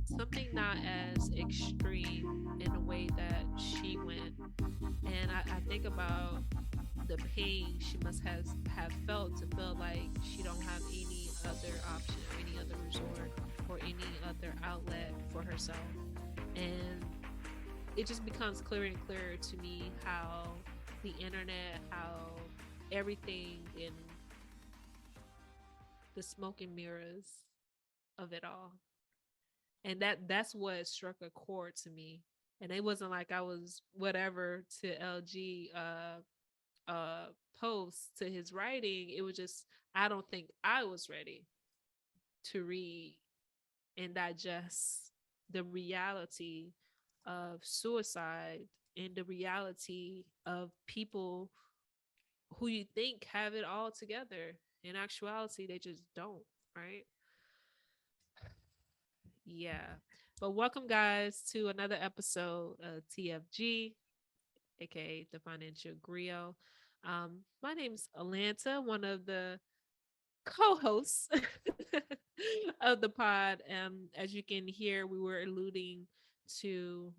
something not as extreme in the way that she went. And I think about the pain she must have felt to feel like she don't have any other option or any other resort or any other outlet for herself. And it just becomes clearer and clearer to me how the internet, how everything in the smoke and mirrors of it all. And that's what struck a chord to me. And it wasn't like I was whatever to LG uh post to his writing. It was just I don't think I was ready to read and digest the reality of suicide and the reality of people who you think have it all together. In actuality, they just don't, right? Yeah. But welcome, guys, to another episode of TFG, aka the Financial Griot. My name's Alanta, one of the co-hosts of the pod. As you can hear, we were alluding to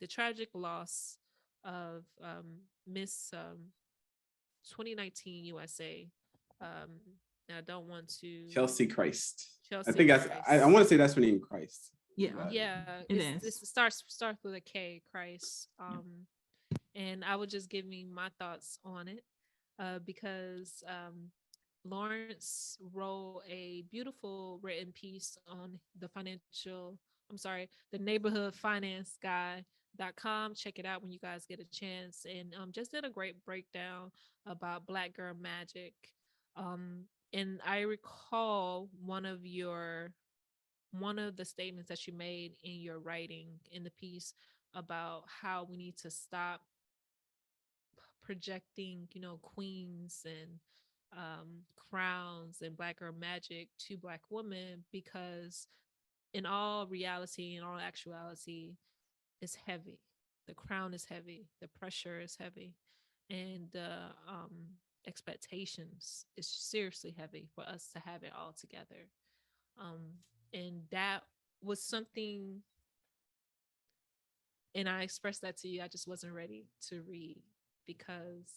the tragic loss of Miss 2019 USA. Um, I don't want to Chelsea Christ. I Chelsea think I Christ. want to say that's her name, Christ. Yeah, Yeah, it it's is. this starts with a K, Christ. And I was just giving my thoughts on it, because Lawrence wrote a beautiful written piece on the neighborhood finance guy.com. Check it out when you guys get a chance. And just did a great breakdown about Black Girl Magic. And I recall one of the statements that you made in your writing in the piece about how we need to stop projecting, queens and crowns and Black girl magic to Black women, because in all reality, in all actuality, it's heavy. The crown is heavy. The pressure is heavy. And the expectations is seriously heavy for us to have it all together. Um, and that was something, and I expressed that to you. I just wasn't ready to read because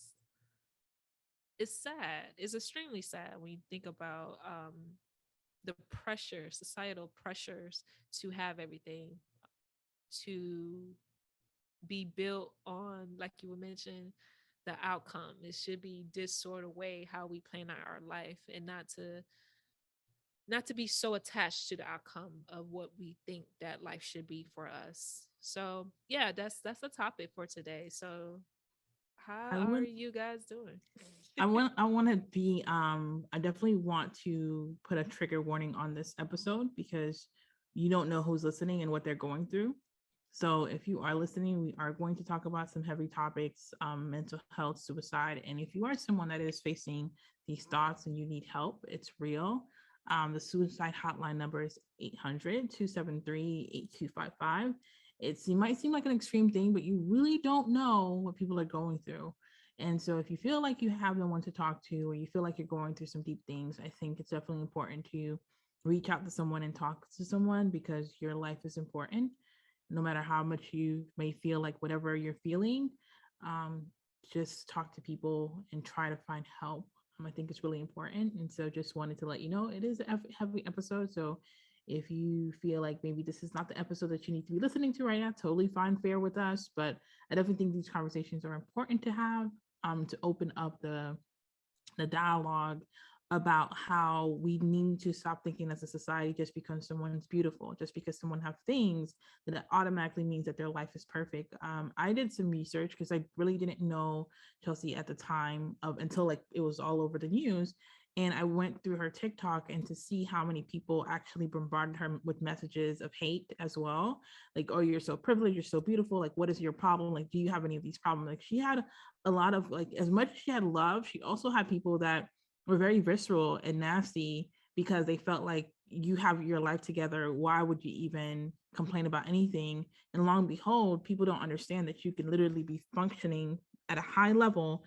it's sad. It's extremely sad when you think about the pressure, societal pressures to have everything, to be built on, like you would mention, the outcome. It should be this sort of way how we plan out our life, and not to be so attached to the outcome of what we think that life should be for us. So yeah, that's the topic for today. So how I are would you guys doing? I want to be I definitely want to put a trigger warning on this episode because you don't know who's listening and what they're going through. So if you are listening, we are going to talk about some heavy topics, mental health, suicide. And if you are someone that is facing these thoughts and you need help, it's real. The suicide hotline number is 800-273-8255. It might seem like an extreme thing, but you really don't know what people are going through. And so if you feel like you have no one to talk to, or you feel like you're going through some deep things, I think it's definitely important to reach out to someone and talk to someone because your life is important. No matter how much you may feel like whatever you're feeling, um, just talk to people and try to find help. I think it's really important. And so just wanted to let you know it is a heavy episode. So if you feel like maybe this is not the episode that you need to be listening to right now, totally fine, fair with us. But I definitely think these conversations are important to have, to open up the dialogue about how we need to stop thinking as a society just because someone's beautiful, just because someone have things, that it automatically means that their life is perfect. I did some research because I really didn't know Chelsea at the time of until like it was all over the news. And I went through her TikTok and to see how many people actually bombarded her with messages of hate as well. Like, oh, you're so privileged, you're so beautiful. Like, what is your problem? Like, do you have any of these problems? Like, she had a lot of like, as much as she had love, she also had people that were very visceral and nasty because they felt like you have your life together. Why would you even complain about anything? And long and behold, people don't understand that you can literally be functioning at a high level,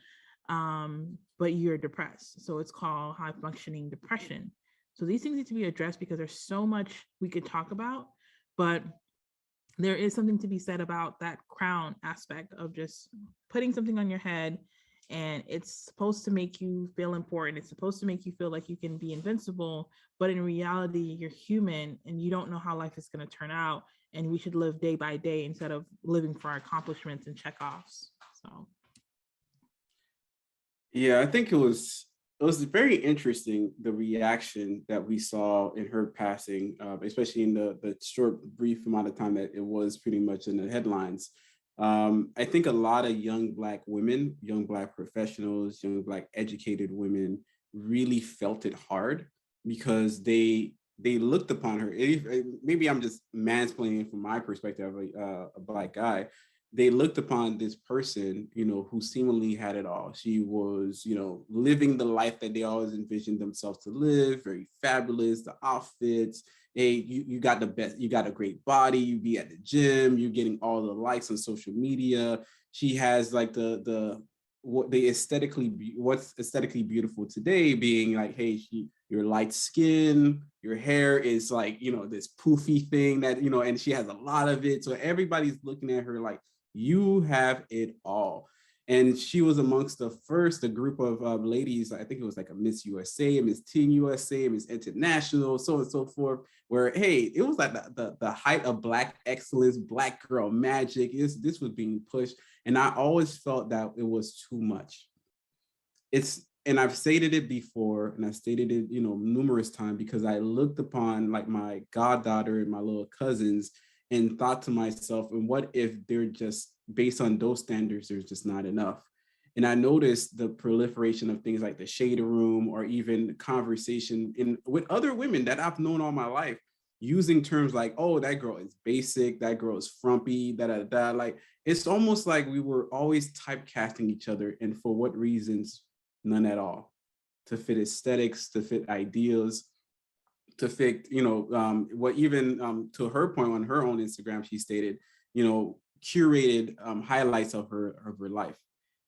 but you're depressed. So it's called high functioning depression. So these things need to be addressed because there's so much we could talk about, but there is something to be said about that crown aspect of just putting something on your head, and it's supposed to make you feel important. It's supposed to make you feel like you can be invincible, but in reality, you're human and you don't know how life is going to turn out. And we should live day by day instead of living for our accomplishments and checkoffs. So, Yeah, I think it was very interesting, the reaction that we saw in her passing, especially in the short, brief amount of time that it was pretty much in the headlines. I think a lot of young Black women, young Black professionals, young Black educated women really felt it hard because they looked upon her. Maybe I'm just mansplaining from my perspective, a Black guy. They looked upon this person, who seemingly had it all. She was, living the life that they always envisioned themselves to live, very fabulous, the outfits. Hey, you got the best, you got a great body, you be at the gym, you're getting all the likes on social media. She has like what's aesthetically beautiful today being like, hey, your light skin, your hair is like, this poofy thing that, and she has a lot of it. So everybody's looking at her like, you have it all. And she was amongst the group of ladies, I think it was like a Miss USA, a Miss Teen USA, a Miss International, so on and so forth, where, hey, it was like the height of Black excellence, Black girl magic. This was being pushed. And I always felt that it was too much. And I've stated it before, and I stated it, numerous times, because I looked upon like my goddaughter and my little cousins and thought to myself, and what if they're just based on those standards, there's just not enough. And I noticed the proliferation of things like the shade room, or even conversation with other women that I've known all my life, using terms like, oh, that girl is basic, that girl is frumpy, da. Like, it's almost like we were always typecasting each other, and for what reasons? None at all. To fit aesthetics, to fit ideas, to fit, what even to her point on her own Instagram, she stated, curated highlights of her life.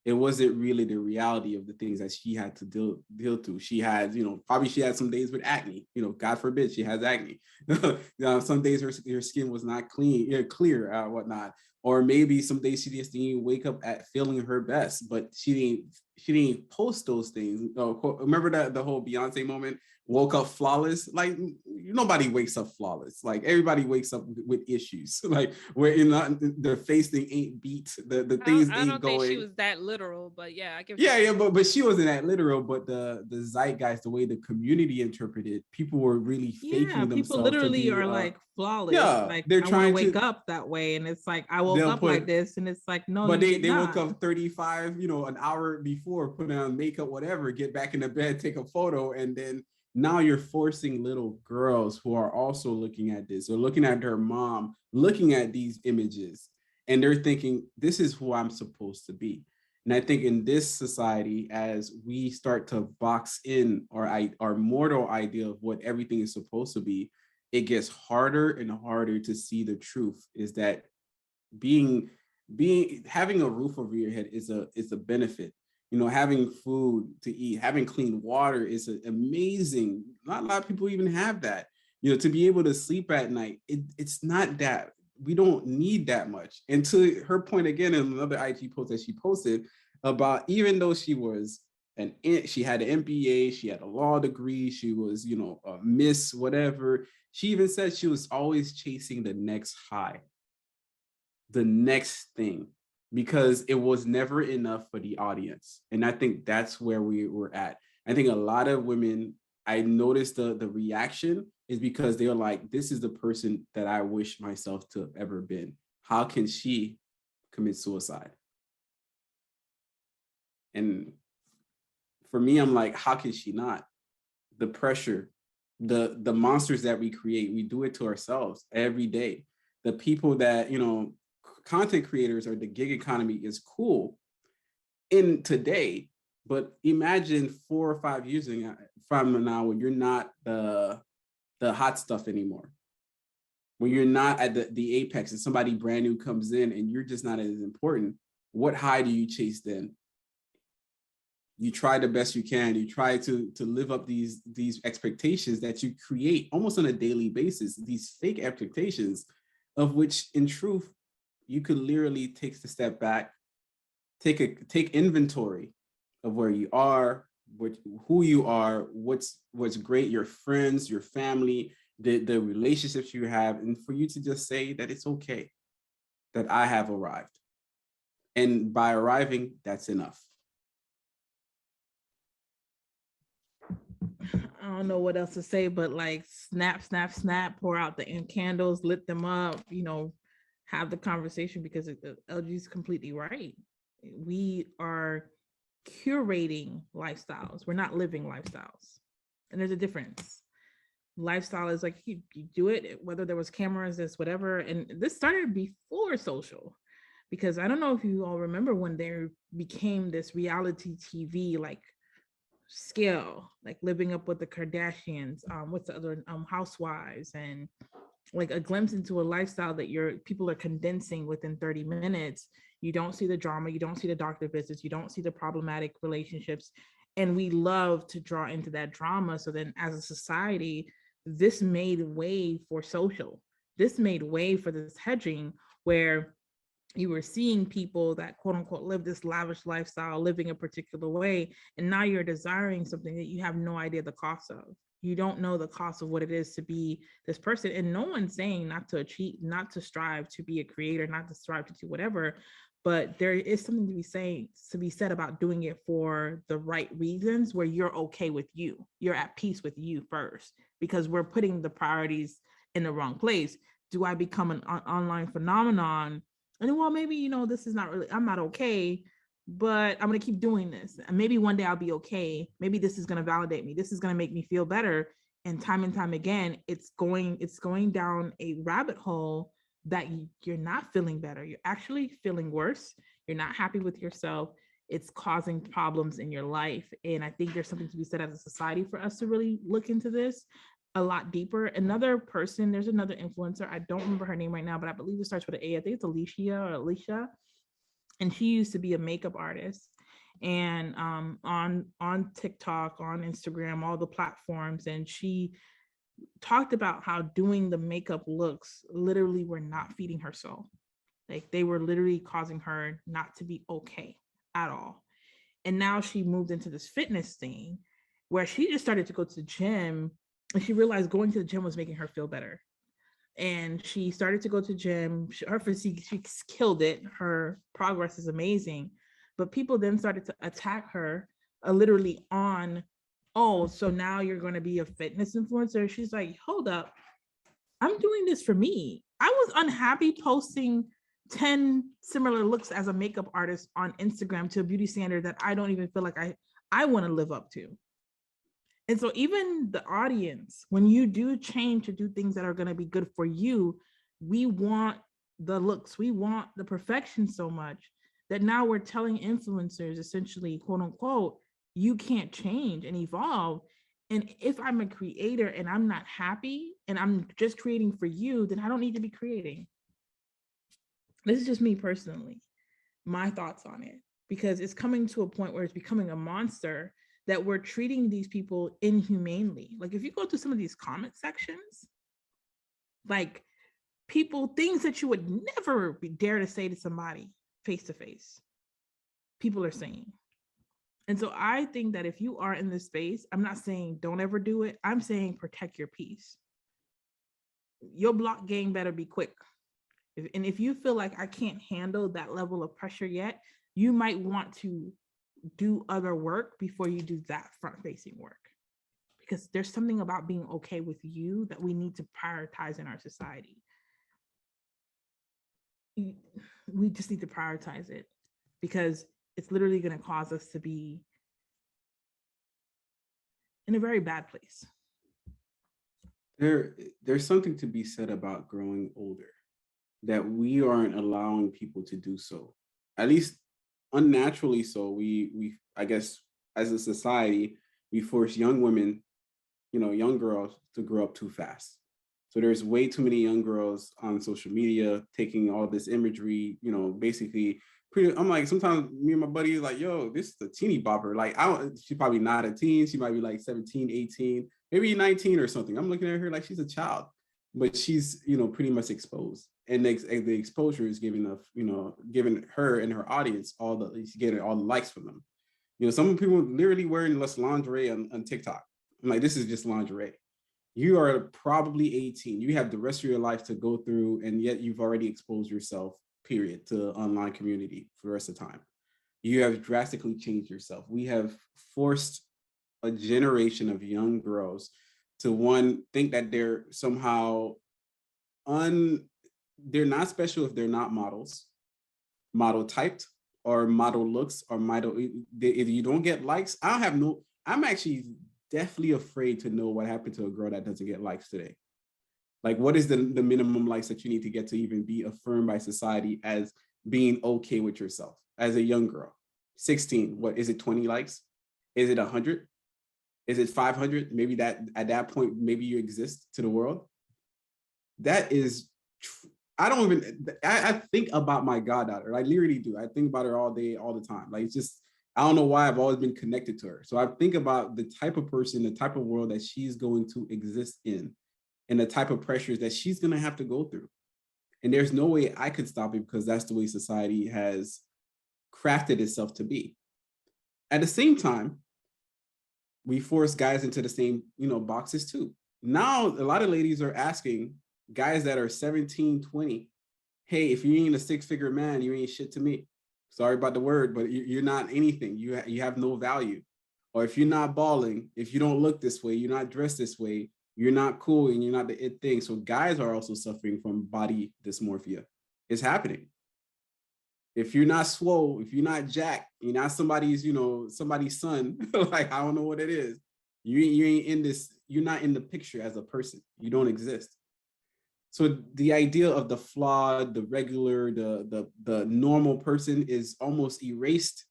It wasn't really the reality of the things that she had to deal to. She had, probably she had some days with acne, God forbid she has acne. Some days her skin was not clear, whatnot. Or maybe some days she just didn't wake up at feeling her best, but she didn't post those things. Remember the whole Beyonce moment, woke up flawless? Like, nobody wakes up flawless. Like, everybody wakes up with issues. Like, where the face thing ain't beat, the things I ain't don't going. think she was that literal, but yeah, I give. Yeah, but she wasn't that literal. But the zeitgeist, the way the community interpreted, people were really faking themselves. People literally to be, are like flawless. Yeah, like, they're I want to trying wake to up that way, and it's like I woke up like this, and it's like, no, but you they woke not. up 35, an hour before, putting on makeup, whatever, get back in the bed, take a photo, and then now you're forcing little girls who are also looking at this, or looking at their mom, looking at these images, and they're thinking, this is who I'm supposed to be. And I think in this society, as we start to box in our mortal idea of what everything is supposed to be, it gets harder and harder to see the truth, is that having a roof over your head is a benefit. Having food to eat, having clean water is amazing. Not a lot of people even have that. To be able to sleep at night, it's not that. We don't need that much. And to her point again, in another IG post that she posted, about, even though she had an MBA, she had a law degree, she was, a miss, whatever. She even said she was always chasing the next high, the next thing, because it was never enough for the audience. And I think that's where we were at. I think a lot of women, I noticed the reaction is because they're like, this is the person that I wish myself to have ever been. How can she commit suicide? And for me, I'm like, how can she not? The pressure, the monsters that we create, we do it to ourselves every day. The people that, content creators, or the gig economy is cool in today, but imagine 4 or 5 years from now, when you're not the hot stuff anymore, when you're not at the apex, and somebody brand new comes in and you're just not as important. What high do you chase then? you try the best you can. You try to live up these expectations that you create almost on a daily basis, these fake expectations of which in truth, you could literally take a step back, take inventory of where you are, who you are, what's great, your friends, your family, the relationships you have, and for you to just say that it's okay, that I have arrived. And by arriving, that's enough. I don't know what else to say, but like snap, snap, snap, pour out the candles, lit them up, have the conversation, because LG is completely right. We are curating lifestyles. We're not living lifestyles. And there's a difference. Lifestyle is like you do it, whether there was cameras, this, whatever. And this started before social, because I don't know if you all remember when there became this reality TV like scale, like Living Up with the Kardashians, what's the other, Housewives, and like a glimpse into a lifestyle that people are condensing within 30 minutes. You don't see the drama, you don't see the doctor visits, you don't see the problematic relationships, and we love to draw into that drama. So then as a society, this made way for social. This made way for this hedging, where you were seeing people that quote unquote live this lavish lifestyle, living a particular way, and now you're desiring something that you have no idea the cost of. You don't know the cost of what it is to be this person. And no one's saying not to achieve, not to strive to be a creator, not to strive to do whatever, but there is something to be said about doing it for the right reasons, where you're okay with you, you're at peace with you first, because we're putting the priorities in the wrong place. Do I become an online phenomenon? And well, maybe, this is not really, I'm not okay, but I'm going to keep doing this. And maybe one day I'll be okay. Maybe this is going to validate me. This is going to make me feel better. And time again, it's going down a rabbit hole that you're not feeling better. You're actually feeling worse. You're not happy with yourself. It's causing problems in your life. And I think there's something to be said as a society for us to really look into this a lot deeper. Another person, there's another influencer, I don't remember her name right now, but I believe it starts with an A. I think it's Alicia. And she used to be a makeup artist. And on TikTok, on Instagram, all the platforms. And she talked about how doing the makeup looks literally were not feeding her soul. Like they were literally causing her not to be okay at all. And now she moved into this fitness thing where she just started to go to the gym, and she realized going to the gym was making her feel better. And she started to go to the gym. Her physique, she killed it. Her progress is amazing. But people then started to attack her literally on, oh, so now you're going to be a fitness influencer. She's like, hold up. I'm doing this for me. I was unhappy posting 10 similar looks as a makeup artist on Instagram to a beauty standard that I don't even feel like I want to live up to. And so even the audience, when you do change to do things that are going to be good for you, we want the looks, we want the perfection so much that now we're telling influencers essentially, quote unquote, you can't change and evolve. And if I'm a creator and I'm not happy and I'm just creating for you, then I don't need to be creating. This is just me personally, my thoughts on it, because it's coming to a point where it's becoming a monster that we're treating these people inhumanely. Like if you go to some of these comment sections, like people, things that you would never dare to say to somebody face to face, people are saying. And so I think that if you are in this space, I'm not saying don't ever do it. I'm saying protect your peace. Your block game better be quick. And if you feel like I can't handle that level of pressure yet, you might want to do other work before you do that front-facing work, because there's something about being okay with you that we need to prioritize in our society. We just need to prioritize it, because it's literally going to cause us to be in a very bad place. There's something to be said about growing older, that we aren't allowing people to do so, at least unnaturally so. We I guess as a society, we force young women, young girls to grow up too fast. So there's way too many young girls on social media taking all this imagery, basically I'm like, sometimes me and my buddy is like, yo, this is a teeny bopper. Like, she's probably not a teen. She might be like 17, 18, maybe 19 or something. I'm looking at her like she's a child, but she's, pretty much exposed. And the exposure is giving her and her audience getting all the likes from them. Some people literally wearing less lingerie on TikTok. I'm like, this is just lingerie. You are probably 18. You have the rest of your life to go through, and yet you've already exposed yourself, period, to the online community for the rest of the time. You have drastically changed yourself. We have forced a generation of young girls to think that they're somehow they're not special if they're not model typed, or model looks, or model. If you don't get likes, I'm actually definitely afraid to know what happened to a girl that doesn't get likes today. Like, what is the minimum likes that you need to get to even be affirmed by society as being okay with yourself as a young girl? 16, what is it, 20 likes? Is it 100? Is it 500? Maybe that at that point, maybe you exist to the world. That is, I think about my goddaughter. I literally do. I think about her all day, all the time. Like, it's just, I don't know why I've always been connected to her. So I think about the type of person, the type of world that she's going to exist in, and the type of pressures that she's going to have to go through. And there's no way I could stop it, because that's the way society has crafted itself to be. At the same time, we force guys into the same, boxes too. Now, a lot of ladies are asking guys that are 17, 20, hey, if you ain't a six-figure man, you ain't shit to me. Sorry about the word, but you're not anything. You have no value. Or if you're not balling, if you don't look this way, you're not dressed this way, you're not cool, and you're not the it thing. So guys are also suffering from body dysmorphia. It's happening. If you're not swole, if you're not jacked, you're not somebody's son, like, I don't know what it is. You ain't in this, you're not in the picture as a person. You don't exist. So the idea of the flawed, the regular, the normal person is almost erased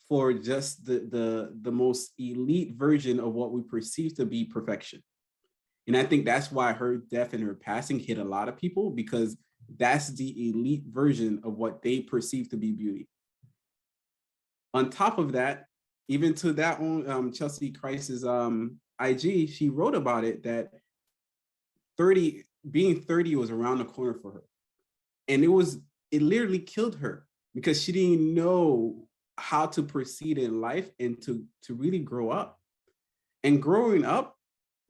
for just the most elite version of what we perceive to be perfection. And I think that's why her death and her passing hit a lot of people, because that's the elite version of what they perceive to be beauty. On top of that, even to that own Chelsea Christ's IG, she wrote about it that being 30 was around the corner for her. And it literally killed her, because she didn't know how to proceed in life and to really grow up. And growing up,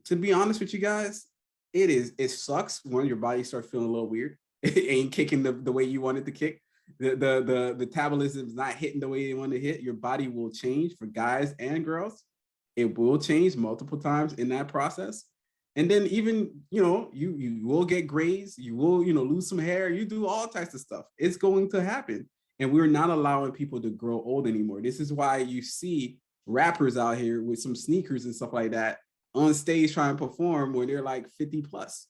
to be honest with you guys, it sucks when your body starts feeling a little weird. It ain't kicking the way you want it to kick. The metabolism is not hitting the way you want to hit. Your body will change for guys and girls. It will change multiple times in that process. And then even, you will get grays, you will, lose some hair, you do all types of stuff. It's going to happen. And we're not allowing people to grow old anymore. This is why you see rappers out here with some sneakers and stuff like that on stage trying to perform when they're like 50 plus.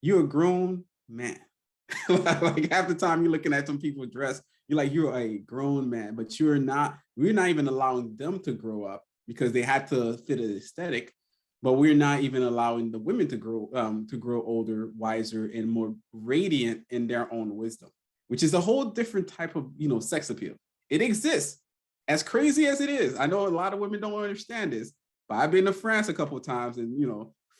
You're a grown man. Like, half the time you're looking at some people dressed, you're like, you're a grown man, but we're not even allowing them to grow up because they had to fit an aesthetic. But we're not even allowing the women to grow older, wiser, and more radiant in their own wisdom, which is a whole different type of, sex appeal. It exists, as crazy as it is. I know a lot of women don't understand this, but I've been to France a couple of times, and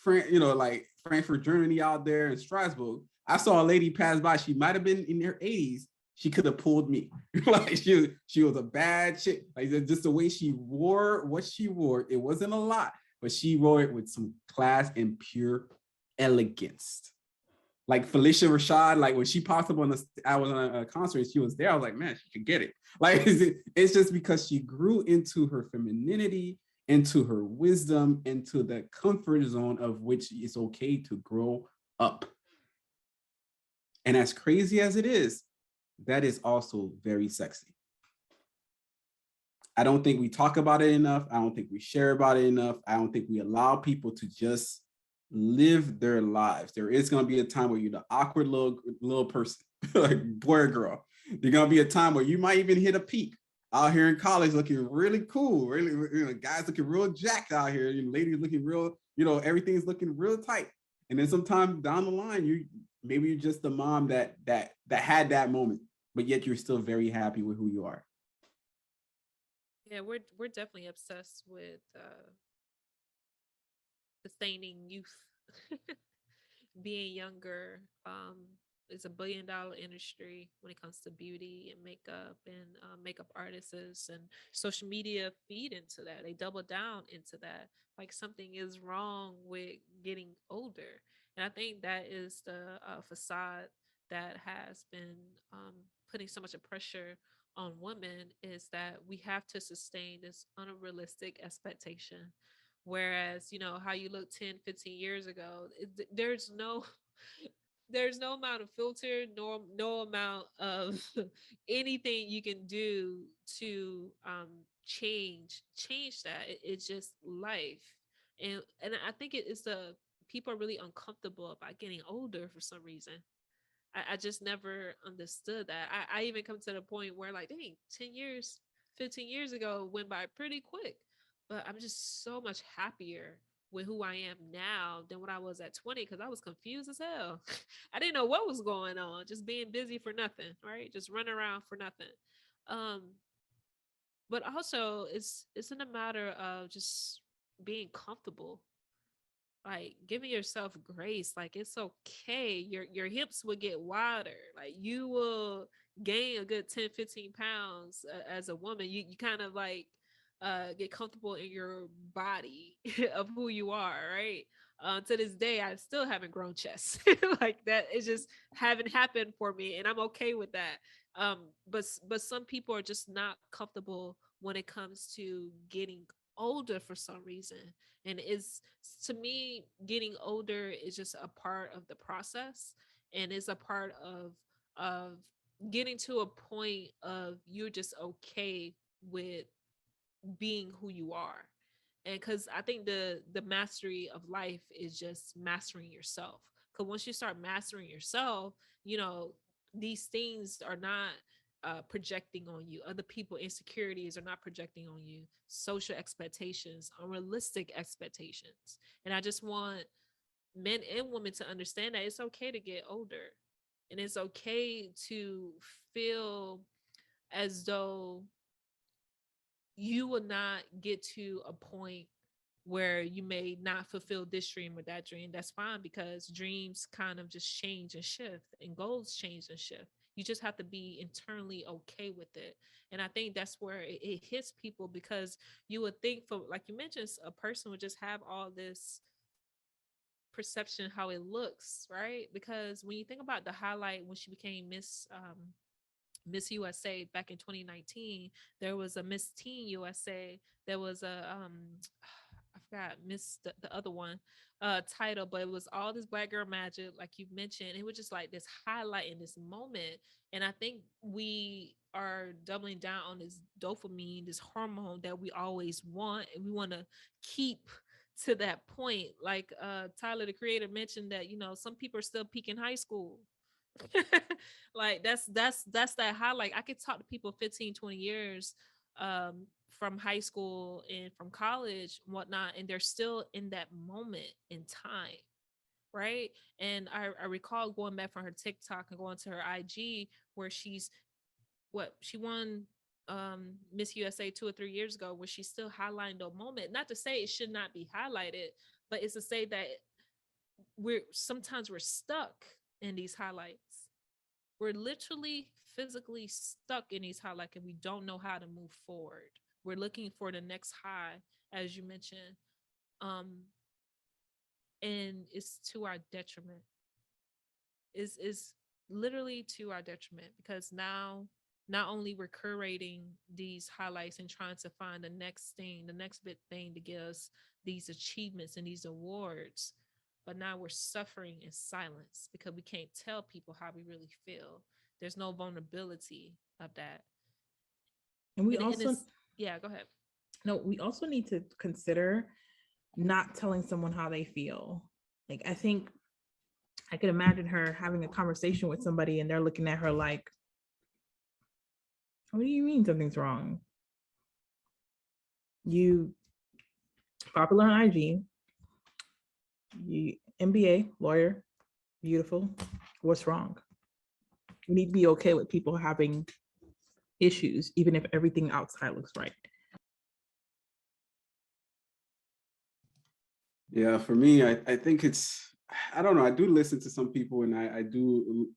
like Frankfurt, Germany, out there in Strasbourg. I saw a lady pass by. She might have been in her 80s. She could have pulled me. Like, she was a bad chick. Like, just the way she wore what she wore, it wasn't a lot, but she wore it with some class and pure elegance. Like Felicia Rashad, like when she popped up I was on a concert and she was there, I was like, man, she could get it. Like, it's just because she grew into her femininity, into her wisdom, into the comfort zone of which it's okay to grow up. And as crazy as it is, that is also very sexy. I don't think we talk about it enough. I don't think we share about it enough. I don't think we allow people to just live their lives. There is going to be a time where you're the awkward little person, like boy or girl. There's going to be a time where you might even hit a peak out here in college, looking really cool, really, guys looking real jacked out here, ladies looking real, everything's looking real tight. And then sometime down the line, maybe you're just the mom that had that moment, but yet you're still very happy with who you are. Yeah, we're definitely obsessed with sustaining youth. Being younger is a $1 billion industry when it comes to beauty and makeup artists, and social media feed into that. They double down into that. Like something is wrong with getting older, and I think that is the facade that has been putting so much of pressure on women, is that we have to sustain this unrealistic expectation. Whereas, how you look 10, 15 years ago, there's no amount of filter, no amount of anything you can do to change that. It's just life. And I think it is the people are really uncomfortable about getting older for some reason. I just never understood that. I even come to the point where, like, dang, 10 years, 15 years ago went by pretty quick. But I'm just so much happier with who I am now than when I was at 20, because I was confused as hell. I didn't know what was going on, just being busy for nothing, right? Just running around for nothing. Um, but also it's in a matter of just being comfortable, like giving yourself grace. Like, it's okay, your hips will get wider, like you will gain a good 10, 15 pounds as a woman. You kind of like get comfortable in your body of who you are, right? To this day I still haven't grown chest. Like, that is just haven't happened for me, and I'm okay with that. But some people are just not comfortable when it comes to getting older for some reason. And is to me, getting older is just a part of the process, and is a part of getting to a point of you're just okay with being who you are. And because I think the mastery of life is just mastering yourself. Because once you start mastering yourself, these things are not projecting on you. Other people insecurities are not projecting on you. Social expectations, unrealistic expectations. And I just want men and women to understand that it's okay to get older, and it's okay to feel as though you will not get to a point where you may not fulfill this dream or that dream. That's fine, because dreams kind of just change and shift, and goals change and shift. You just have to be internally okay with it. And I think that's where it hits people, because you would think, for like you mentioned, a person would just have all this perception how it looks, right? Because when you think about the highlight when she became Miss USA back in 2019, there was a Miss Teen USA. There was a I forgot Miss the other one title, but it was all this black girl magic, like you mentioned. It was just like this highlight in this moment. And I think we are doubling down on this dopamine, this hormone that we always want, and we want to keep to that point. Like Tyler the Creator mentioned that, some people are still peaking high school. Like that's that highlight. I could talk to people 15, 20 years from high school and from college and whatnot, and they're still in that moment in time, right? And I recall going back from her TikTok and going to her IG, where she won Miss USA 2 or 3 years ago, where she's still highlighting the moment. Not to say it should not be highlighted, but it's to say that sometimes we're stuck in these highlights. We're literally physically stuck in these highlights, and we don't know how to move forward. We're looking for the next high, as you mentioned. And it's to our detriment. Is literally to our detriment, because now not only we're curating these highlights and trying to find the next thing, the next big thing to give us these achievements and these awards, but now we're suffering in silence because we can't tell people how we really feel. There's no vulnerability of that. And we also, yeah, go ahead. No, we also need to consider not telling someone how they feel. Like, I think I could imagine her having a conversation with somebody and they're looking at her like, what do you mean something's wrong? You popular on IG, you MBA, lawyer, beautiful. What's wrong? We need to be okay with people having issues, even if everything outside looks right. Yeah, for me, I think it's, I don't know. I do listen to some people, and I do,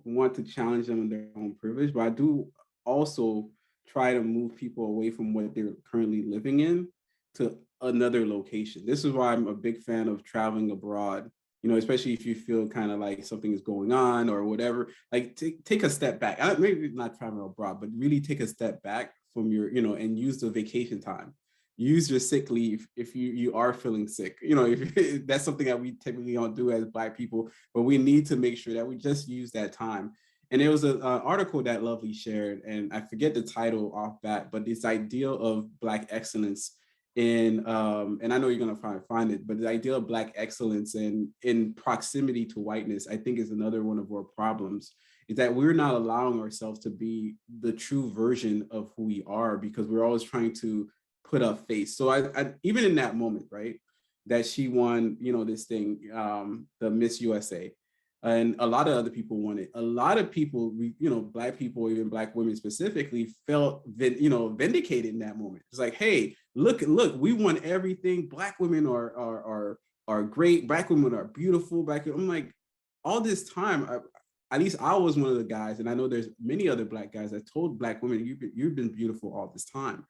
want to challenge them in their own privilege, but I do also try to move people away from what they're currently living in to another location. This is why I'm a big fan of traveling abroad, especially if you feel kind of like something is going on or whatever. Like take a step back. Maybe not traveling abroad, but really take a step back from your, and use the vacation time. Use your sick leave if you are feeling sick. If that's something that we typically don't do as Black people, but we need to make sure that we just use that time. And there was an article that Lovely shared, and I forget the title off bat, but this idea of Black excellence and I know you're gonna find it, but the idea of Black excellence and in proximity to whiteness, I think is another one of our problems, is that we're not allowing ourselves to be the true version of who we are because we're always trying to put a face. So I even in that moment, right, that she won, this thing, the Miss USA, and a lot of other people won it. A lot of people, Black people, even Black women specifically, felt, vindicated in that moment. It's like, hey, look, we won everything. Black women are great. Black women are beautiful. I'm like, all this time, at least I was one of the guys, and I know there's many other Black guys that told Black women, you've been beautiful all this time.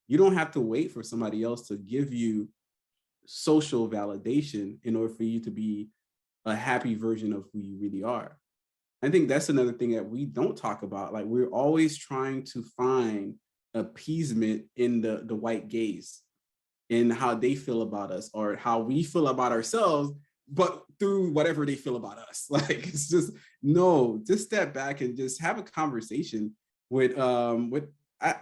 You don't have to wait for somebody else to give you social validation in order for you to be a happy version of who you really are. I think that's another thing that we don't talk about. Like, we're always trying to find appeasement in the white gaze, in how they feel about us or how we feel about ourselves, but through whatever they feel about us. Like, it's just, no, just step back and just have a conversation with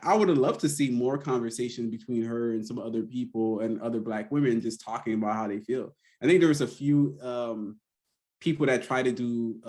I would have loved to see more conversation between her and some other people and other Black women just talking about how they feel. I think there was a few people that try to do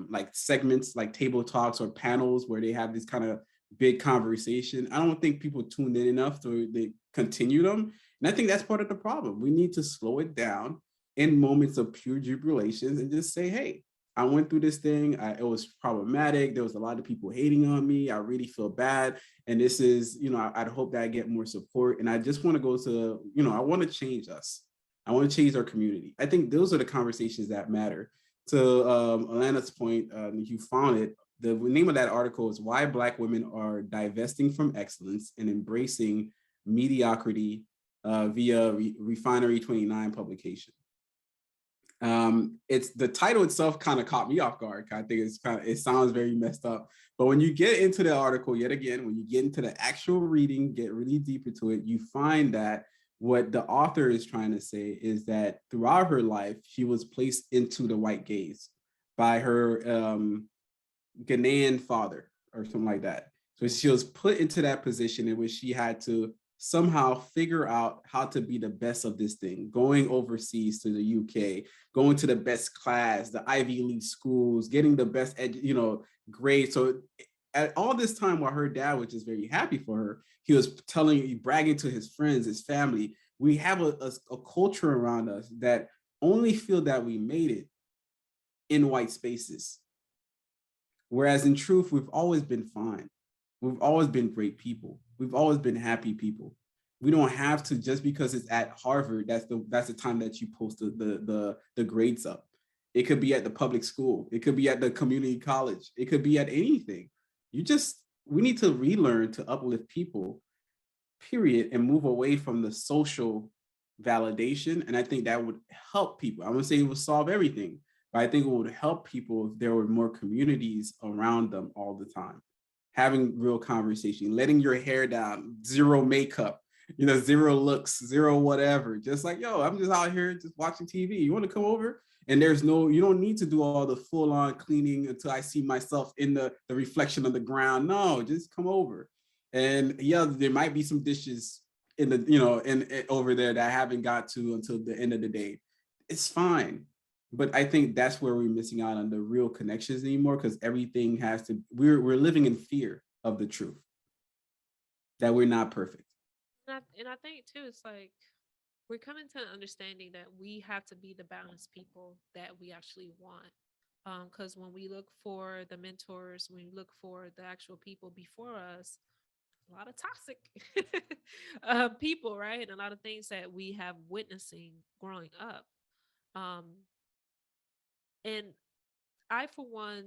like segments, like table talks or panels where they have this kind of big conversation. I don't think people tuned in enough to they continue them. And I think that's part of the problem. We need to slow it down in moments of pure jubilation and just say, hey, I went through this thing. It was problematic. There was a lot of people hating on me. I really feel bad. And this is, I'd hope that I get more support. And I just want to go to, I want to change us. I want to change our community. I think those are the conversations that matter. To Alana's point, you found it. The name of that article is Why Black Women Are Divesting from Excellence and Embracing Mediocrity via Refinery 29 publication. It's the title itself kind of caught me off guard. I think it sounds very messed up. But when you get into the article, yet again, when you get into the actual reading, get really deep into it, you find that what the author is trying to say is that throughout her life, she was placed into the white gaze by her Ghanaian father or something like that. So she was put into that position in which she had to somehow figure out how to be the best of this thing, going overseas to the UK, going to the best class, the Ivy League schools, getting the best, grades. So at all this time, while her dad was just very happy for her, he was bragging to his friends, his family. We have a culture around us that only feel that we made it in white spaces. Whereas in truth, we've always been fine. We've always been great people. We've always been happy people. We don't have to, just because it's at Harvard, that's the time that you post the grades up. It could be at the public school. It could be at the community college. It could be at anything. We need to relearn to uplift people, period, and move away from the social validation. And I think that would help people. I wouldn't say it would solve everything, but I think it would help people if there were more communities around them all the time. Having real conversation, letting your hair down, zero makeup, zero looks, zero whatever. Just like, yo, I'm just out here just watching TV. You want to come over? And you don't need to do all the full on cleaning until I see myself in the reflection of the ground. No, just come over. And yeah, there might be some dishes in the, over there that I haven't got to until the end of the day. It's fine. But I think that's where we're missing out on the real connections anymore, because everything we're living in fear of the truth, that we're not perfect. And I think too, it's like we're coming to an understanding that we have to be the balanced people that we actually want. Because when we look for the mentors, when we look for the actual people before us, a lot of toxic people, right? And a lot of things that we have witnessing growing up. Um, and I, for one,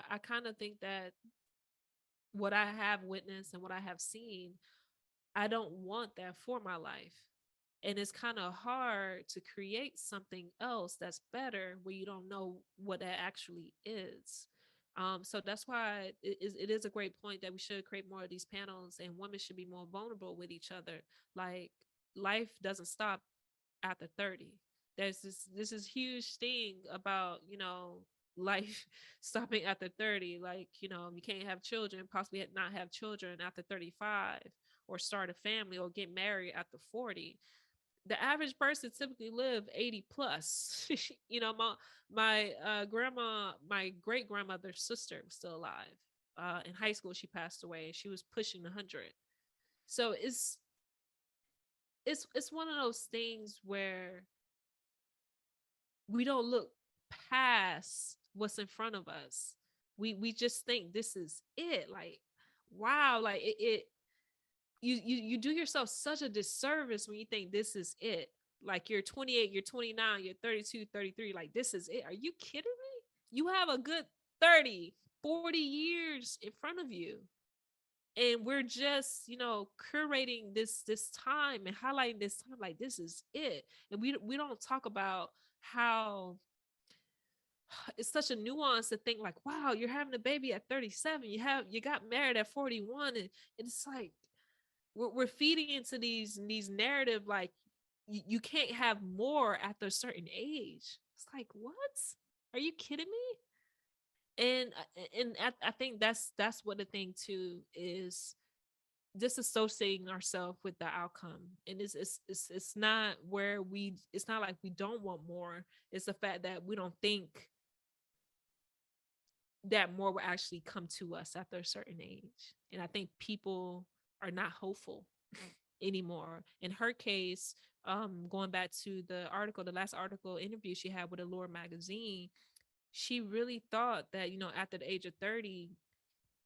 I kind of think that what I have witnessed and what I have seen, I don't want that for my life. And it's kind of hard to create something else that's better when you don't know what that actually is. So that's why it is a great point that we should create more of these panels, and women should be more vulnerable with each other. Like, life doesn't stop after 30. There's this is huge thing about, life stopping after 30. Like, you can't have children, possibly not have children after 35, or start a family or get married after 40. The average person typically live 80 plus. My grandma, my great grandmother's sister, was still alive. In high school, she passed away. She was pushing 100. So it's one of those things where we don't look past what's in front of us. We just think this is it. Like, wow, like it you do yourself such a disservice when you think this is it. Like, you're 28, you're 29, you're 32, 33. Like, this is it. Are you kidding me? You have a good 30, 40 years in front of you. And we're just, curating this time and highlighting this time like this is it. And we don't talk about how it's such a nuance to think like, wow, you're having a baby at 37, you got married at 41, and it's like we're feeding into these narrative, like you can't have more after a certain age. It's like, what? Are you kidding me? And I think that's what the thing too is, disassociating ourselves with the outcome. And it's not where it's not like we don't want more. It's the fact that we don't think that more will actually come to us after a certain age. And I think people are not hopeful anymore. In her case, going back to the last article interview she had with Allure magazine, she really thought that, after the age of 30,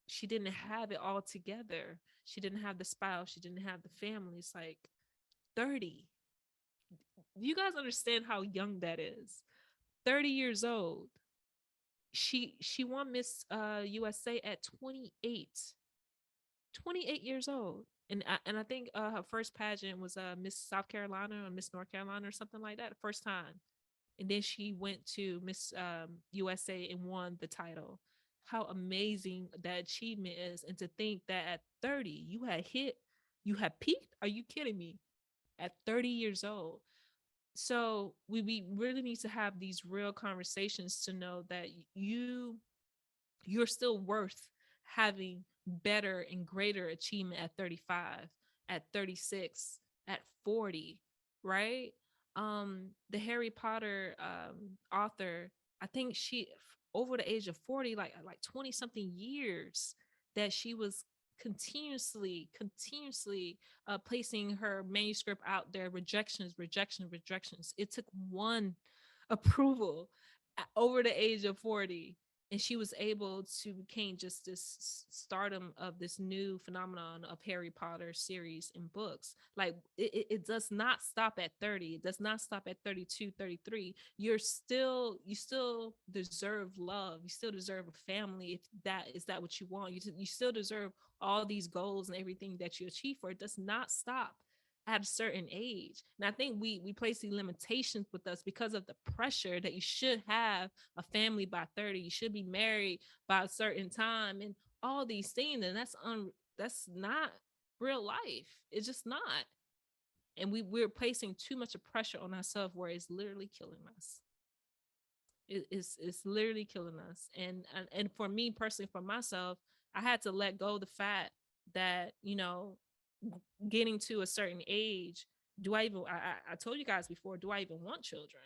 she didn't have it all together. She didn't have the spouse. She didn't have the family. It's like 30. You guys understand how young that is? 30 years old. She won Miss USA at 28. 28 years old. And I think her first pageant was Miss South Carolina or Miss North Carolina or something like that, the first time. And then she went to Miss USA and won the title. How amazing that achievement is. And to think that at 30, you had peaked. Are you kidding me? At 30 years old. So we really need to have these real conversations to know that you're still worth having better and greater achievement at 35, at 36, at 40, right? The Harry Potter author, I think she over the age of 40, like 20 something years, that she was continuously placing her manuscript out there, rejections. It took one approval over the age of 40, and she was able to gain just this stardom of this new phenomenon of Harry Potter series and books. Like, it does not stop at 30. It does not stop at 32, 33. You still deserve love. You still deserve a family. If that what you want, you still deserve all these goals and everything that you achieve for. It does not stop at a certain age. And I think we place the limitations with us because of the pressure that you should have a family by 30, you should be married by a certain time, and all these things. And that's not real life. It's just not. And we're placing too much of pressure on ourselves, where it's literally killing us. It's literally killing us. And for me personally, for myself, I had to let go of the fact that, getting to a certain age, I told you guys before, do I even want children?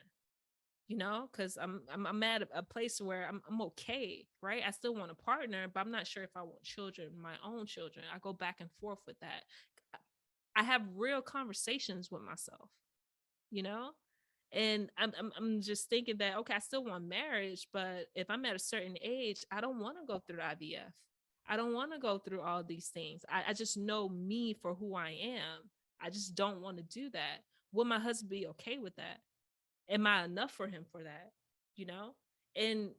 Because I'm at a place where I'm okay, right? I still want a partner, but I'm not sure if I want children, my own children. I go back and forth with that. I have real conversations with myself, you know And I'm just thinking that, okay, I still want marriage, but if I'm at a certain age, I don't want to go through IVF. I don't want to go through all these things. I just know me for who I am. I just don't want to do that. Will my husband be okay with that? Am I enough for him for that? You know? And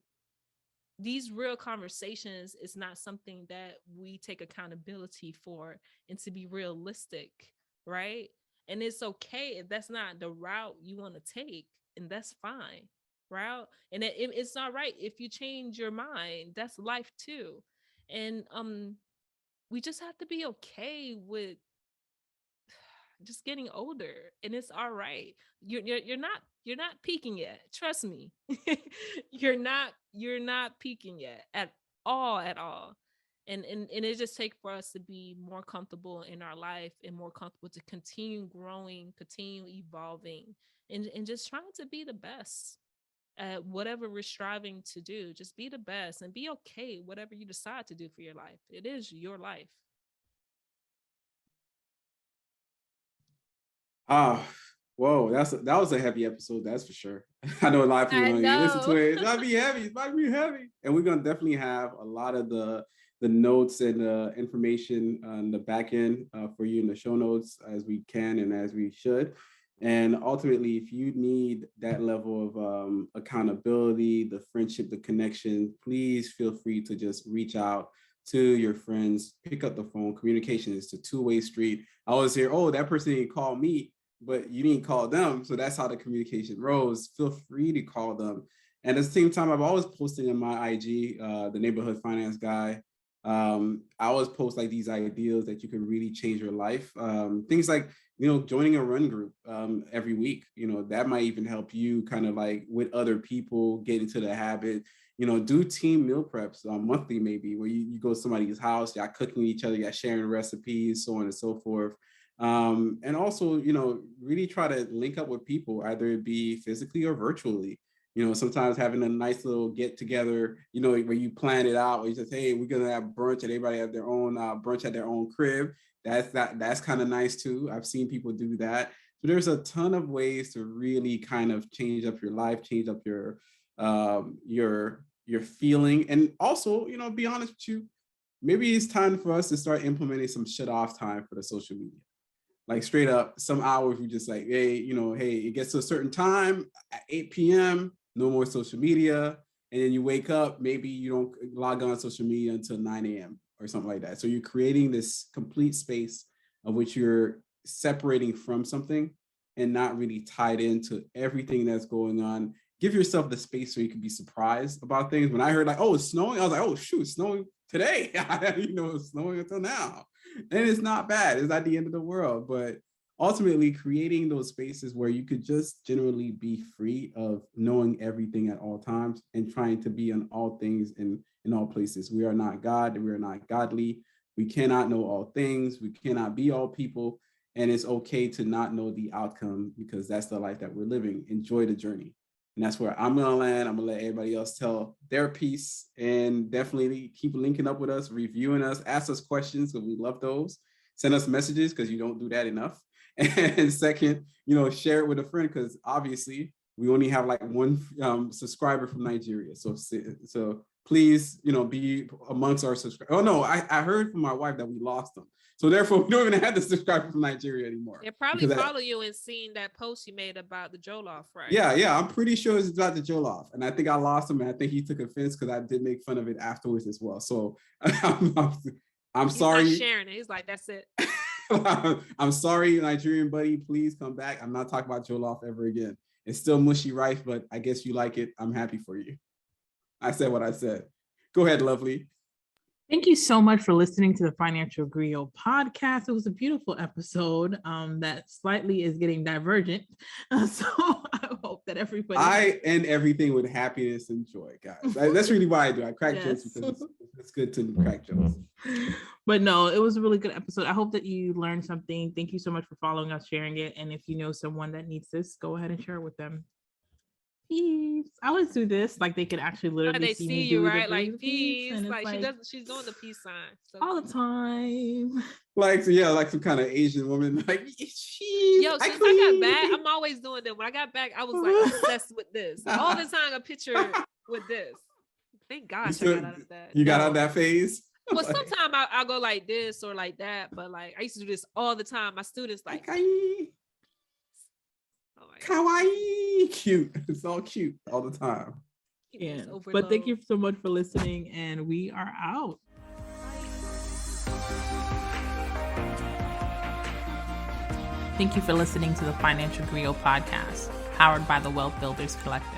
these real conversations is not something that we take accountability for, and to be realistic, right? And it's okay if that's not the route you want to take, and that's fine, right? And it's all right if you change your mind. That's life too. And we just have to be okay with just getting older, and it's all right. You're not peaking yet, trust me. You're not peaking yet at all. And it just takes for us to be more comfortable in our life, and more comfortable to continue growing, continue evolving, and just trying to be the best at whatever we're striving to do. Just be the best and be okay whatever you decide to do for your life. It is your life. Ah, whoa, that was a heavy episode, that's for sure. I know a lot of people I don't even listen to know. it. It's about to be heavy. It's about to be heavy, and we're gonna definitely have a lot of the notes and information on the back end for you in the show notes as we can and as we should. And ultimately, if you need that level of accountability, the friendship, the connection, please feel free to just reach out to your friends, pick up the phone. Communication is a two-way street. I always hear, oh, that person didn't call me, but you didn't call them. So that's how the communication rose. Feel free to call them. And at the same time, I've always posted in my IG, the neighborhood finance guy. I always post like these ideas that you can really change your life. Things like, joining a run group every week, that might even help you kind of like with other people get into the habit. Do team meal preps monthly, maybe, where you go to somebody's house, y'all cooking each other, y'all sharing recipes, so on and so forth. And also, really try to link up with people, either it be physically or virtually. Sometimes having a nice little get together, where you plan it out, where you just, hey, we're gonna have brunch, and everybody have their own brunch at their own crib. That's kind of nice too. I've seen people do that. So there's a ton of ways to really kind of change up your life, change up your feeling, and also, be honest with you. Maybe it's time for us to start implementing some shut off time for the social media. Like straight up, some hours we just like, hey, hey, it gets to a certain time at 8 p.m., no more social media. And then you wake up, maybe you don't log on social media until 9 a.m. or something like that. So you're creating this complete space of which you're separating from something and not really tied into everything that's going on. Give yourself the space so you can be surprised about things. When I heard like, oh, it's snowing, I was like, oh, shoot, it's snowing today. It's snowing until now. And it's not bad. It's not the end of the world. But ultimately, creating those spaces where you could just generally be free of knowing everything at all times and trying to be on all things in all places. We are not God. We are not godly. We cannot know all things. We cannot be all people. And it's okay to not know the outcome, because that's the life that we're living. Enjoy the journey. And that's where I'm going to land. I'm going to let everybody else tell their piece, and definitely keep linking up with us, reviewing us, ask us questions, because we love those. Send us messages, because you don't do that enough. And second, share it with a friend, because obviously we only have like one subscriber from Nigeria. So please, be amongst our subscribers. Oh no, I heard from my wife that we lost them. So therefore, we don't even have the subscriber from Nigeria anymore. They probably follow you and seen that post you made about the Jollof, right? Yeah, I'm pretty sure it's about the Jollof, and I think I lost him, and I think he took offense because I did make fun of it afterwards as well. So I'm sorry. He's not sharing it. He's like, that's it. I'm sorry, Nigerian buddy. Please come back. I'm not talking about Jollof ever again. It's still mushy rice, but I guess you like it. I'm happy for you. I said what I said. Go ahead, lovely. Thank you so much for listening to the Financial Griot podcast. It was a beautiful episode that slightly is getting divergent. So I hope that everybody... I end everything with happiness and joy, guys. That's really why I do. I crack jokes because it's good to crack jokes. But no, it was a really good episode. I hope that you learned something. Thank you so much for following us, sharing it. And if you know someone that needs this, go ahead and share it with them. peeps. I always do this, like they could actually literally They see see me you, do right? the Like peace. and it's Like she doesn't. She's doing the peace sign. So all the time. Like, yeah, like some kind of Asian woman. Like, she's Yo, my since I got queen. back, I'm always doing them. When I got back, I was like obsessed with this. All the time, a picture with this. Thank gosh I got out of that. You got out of that phase? Well, sometimes I'll go like this or like that, but like I used to do this all the time. My students like, Kawaii. oh my God. Kawaii. Cute. It's all cute all the time. Yeah. But thank you so much for listening, and we are out. Thank you for listening to the Financial Griot podcast, powered by the Wealth Builders Collective.